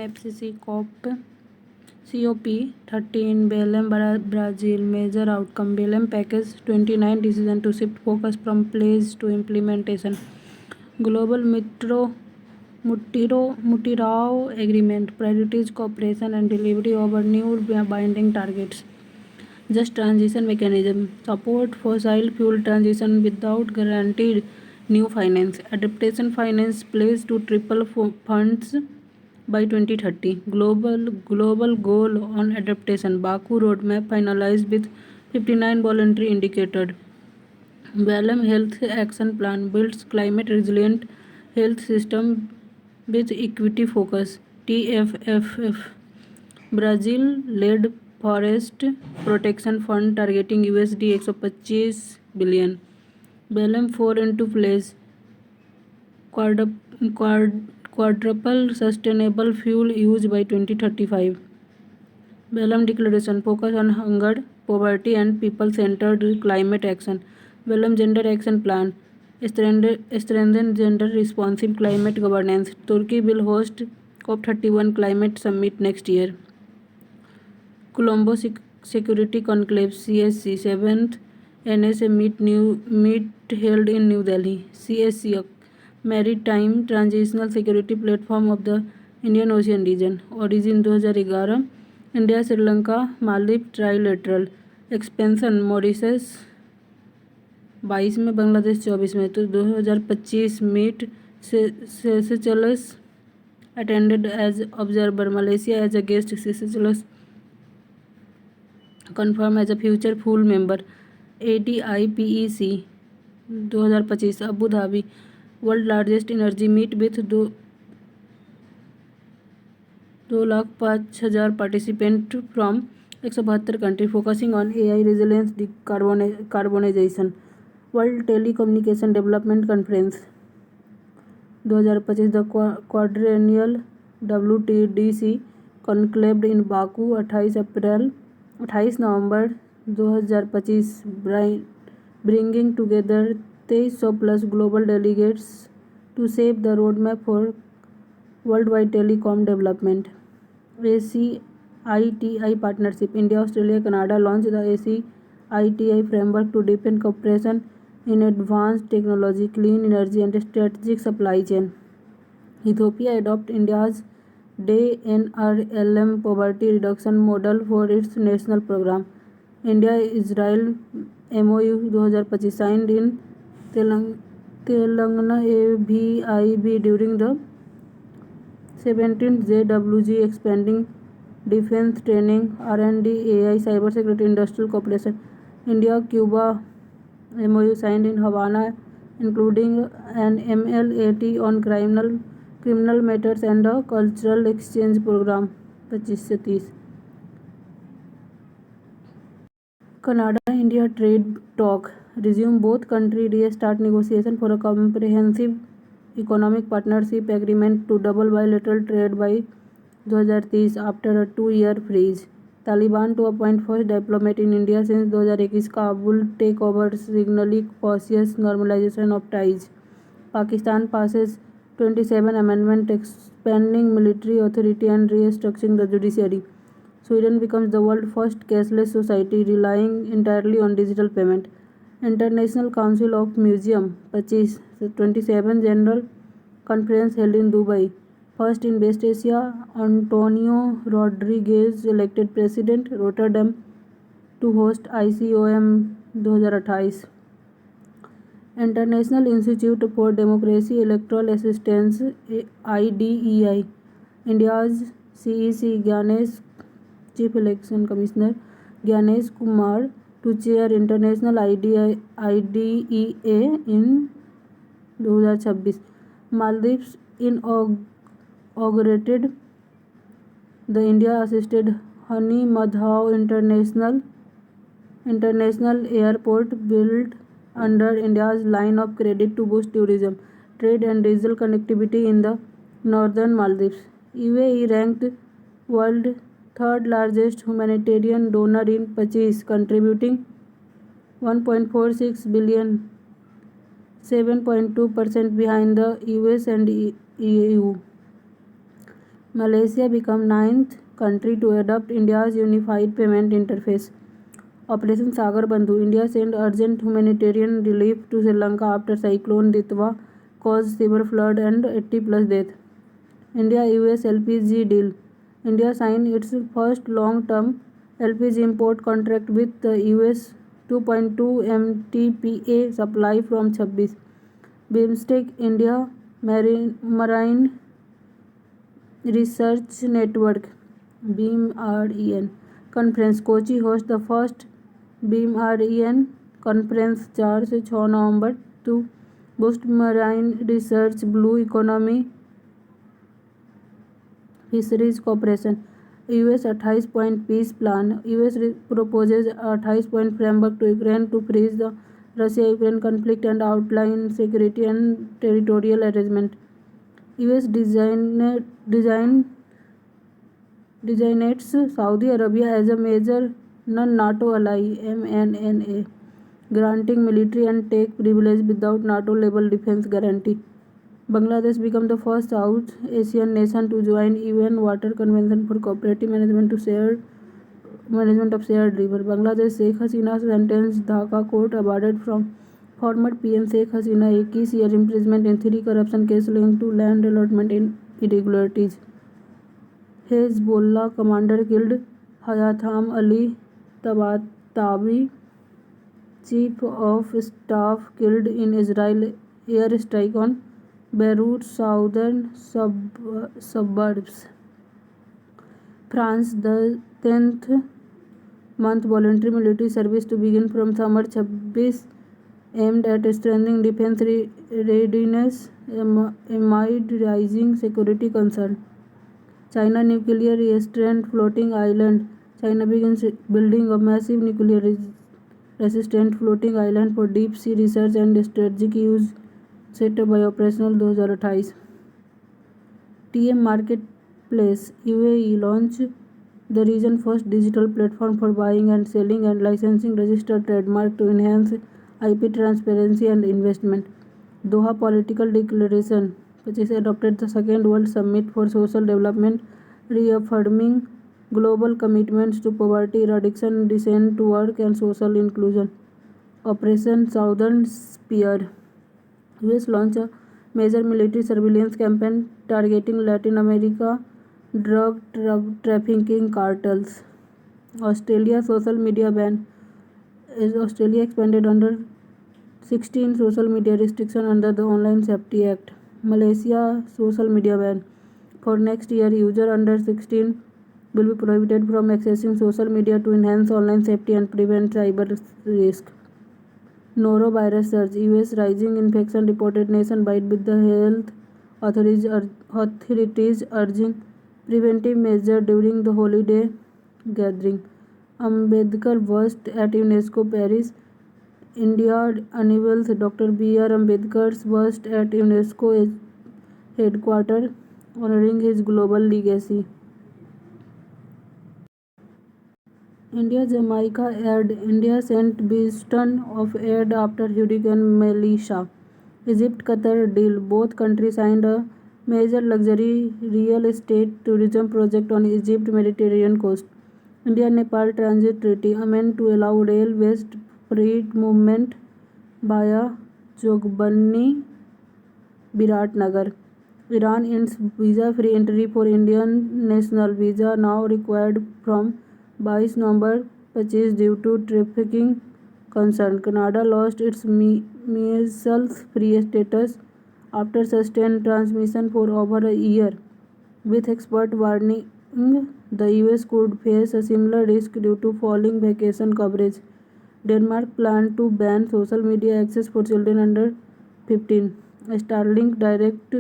FCC COP13 Belém Brazil major outcome Belém package 29 decision to shift focus from pledge to implementation. Global Mutirao agreement priorities cooperation and delivery over new binding targets. Just transition mechanism support fossil fuel transition without guaranteed new finance. Adaptation finance pledge to triple funds by 2030. Global goal on adaptation. Baku roadmap finalized with 59 voluntary indicators. Belém Health Action Plan builds climate resilient health system with equity focus. TFFF Brazil led forest protection fund targeting USD 125 billion. Belém 4 into place quadruple sustainable fuel use by 2035. Belém Declaration focus on hunger, poverty and people-centered climate action. Belém Gender Action Plan strengthen gender-responsive climate governance. Turkey will host COP31 climate summit next year. Colombo Security Conclave CSC 7th NSA meet held in New Delhi. CSC Maritime Transitional Security Platform of the Indian Ocean region. Origin 2011 India Sri Lanka Maldives trilateral expansion Mauritius 22 में बांग्लादेश 24 में तो 2025 meet Seychelles attended as observer Malaysia as a guest Seychelles confirm as a future full member. ADIPEC 2025 Abu Dhabi world largest energy meet with 2,05,000 participants from 172 countries focusing on AI resilience decarbonization. World Telecommunication Development Conference 2025 the quadrennial WTDC conclave in Baku 28 November 2025 bringing together 2300 plus global delegates to shape the roadmap for worldwide telecom development. ACITI partnership India, Australia, Canada launched the ACITI framework to deepen cooperation in advanced technology, clean energy and strategic supply chain. Ethiopia adopt India's DNRLM poverty reduction model for its national program. India-Israel MOU 2025 signed in Telangana AVIB during the 17th JWG expanding defense training, R&D, AI, cybersecurity, industrial cooperation. India-Cuba MOU signed in Havana including an MLAT on criminal matters and a cultural exchange program 25 से 30. Canada-India trade talk resume. Both countries restart negotiation for a comprehensive economic partnership agreement to double bilateral trade by 2030 after a 2-year freeze. Taliban to appoint first diplomat in India since 2021. Kabul takeover signaling cautious normalization of ties. Pakistan passes 27 amendment expanding military authority and restructuring the judiciary. Sweden becomes the world's first cashless society relying entirely on digital payment. International Council of Museum 27 General Conference held in Dubai. First in West Asia, Antonio Rodriguez elected President Rotterdam to host ICOM 2028. International Institute for Democracy Electoral Assistance IDEI. India's CEC Gyanesh Chief Election Commissioner Gyanesh Kumar to chair International IDEA in 2026. Maldives inaugurated the India-assisted Hani Madhav International Airport built under India's line of credit to boost tourism, trade and digital connectivity in the northern Maldives. UAE ranked world third largest humanitarian donor in 25, contributing 1.46 billion, 7.2% behind the US and EU. Malaysia became ninth country to adopt India's unified payment interface. Operation Sagar Bandhu. India sent urgent humanitarian relief to Sri Lanka after Cyclone Ditwa caused severe flood and 80 plus deaths. India-US LPG deal. India signed its first long-term LPG import contract with the US 2.2 MTPA supply from 26. BIMSTEC India Marine Research Network BIMREN conference. Kochi hosts the first BIMREN conference 4 से 6 नवंबर to boost marine research, blue economy, fisheries cooperation. US 28 point peace plan. US proposes a 28 point framework to Ukraine to freeze the Russia-Ukraine conflict and outline security and territorial arrangement. US designates Saudi Arabia as a major non-NATO ally (MNNA), granting military and tech privilege without NATO-level defense guarantee. Bangladesh became the first South Asian nation to join UN Water Convention for cooperative management of shared river. Bangladesh Sheikh Hasina sentenced Dhaka court awarded from former PM Sheikh Hasina 21 year imprisonment in 3 corruption cases linked to land allotment irregularities. Hezbollah commander killed. Hayatham Ali Tabatabai, chief of staff, killed in Israel air strike on Beirut's southern suburbs. France, the 10th month voluntary military service to begin from summer 26, aimed at strengthening defense readiness amid rising security concerns. China nuclear restraint floating island. China begins building a massive nuclear resistant floating island for deep sea research and strategic use, set up by operational 2028. TM Marketplace. UAE launched the region's first digital platform for buying and selling and licensing registered trademark to enhance IP transparency and investment. Doha Political Declaration, which is adopted the Second World Summit for Social Development, reaffirming global commitments to poverty eradication, decent work and social inclusion. Operation Southern Spear. US launched a major military surveillance campaign targeting Latin America drug trafficking cartels. Australia social media ban. As Australia expanded under 16 social media restriction under the Online Safety Act. Malaysia social media ban. For next year, user under 16 will be prohibited from accessing social media to enhance online safety and prevent cyber risk. Norovirus surge. US rising infection reported nationwide with the health authorities urging preventive measures during the holiday gathering. Ambedkar burst at UNESCO Paris. India unveils Dr. B.R. Ambedkar's bust at UNESCO headquarters, honoring his global legacy. India-Jamaica aid. India sent billions of aid after Hurricane Melissa. Egypt-Qatar deal. Both countries signed a major luxury real estate tourism project on Egypt's Mediterranean coast. India-Nepal transit treaty, amended to allow rail-based freight movement via Jogbani, Biratnagar. Iran ends visa-free entry for Indian national. Visa now required from 22 November 25 due to trafficking concern. Canada lost its measles-free status after sustained transmission for over a year, with experts warning the US could face a similar risk due to falling vaccine coverage. Denmark planned to ban social media access for children under 15. Starlink direct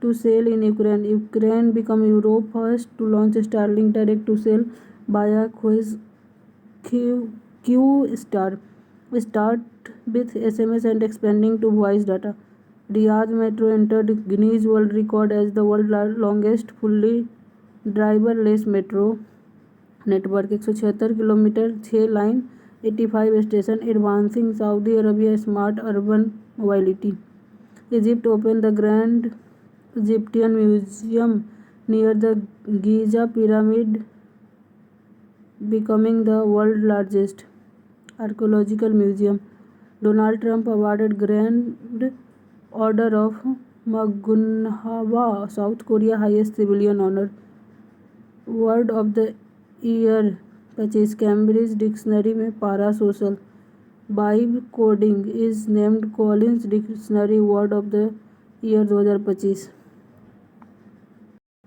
to sell in Ukraine. Ukraine became Europe's first to launch Starlink direct to sell via Q-Star. Start with SMS and expanding to voice data. Riyadh Metro entered Guinness World Record as the world's longest fully driverless metro network. 176 kilometre, 6 line, 85 station, advancing Saudi Arabia smart urban mobility. Egypt opened the Grand Egyptian Museum near the Giza pyramid, becoming the world's largest archaeological museum. Donald Trump awarded Grand Order of Magunhwa, South Korea highest civilian honor. Word of the year 25 Cambridge dictionary में पारा social. Vibe coding is named Collins dictionary word of the year 2025.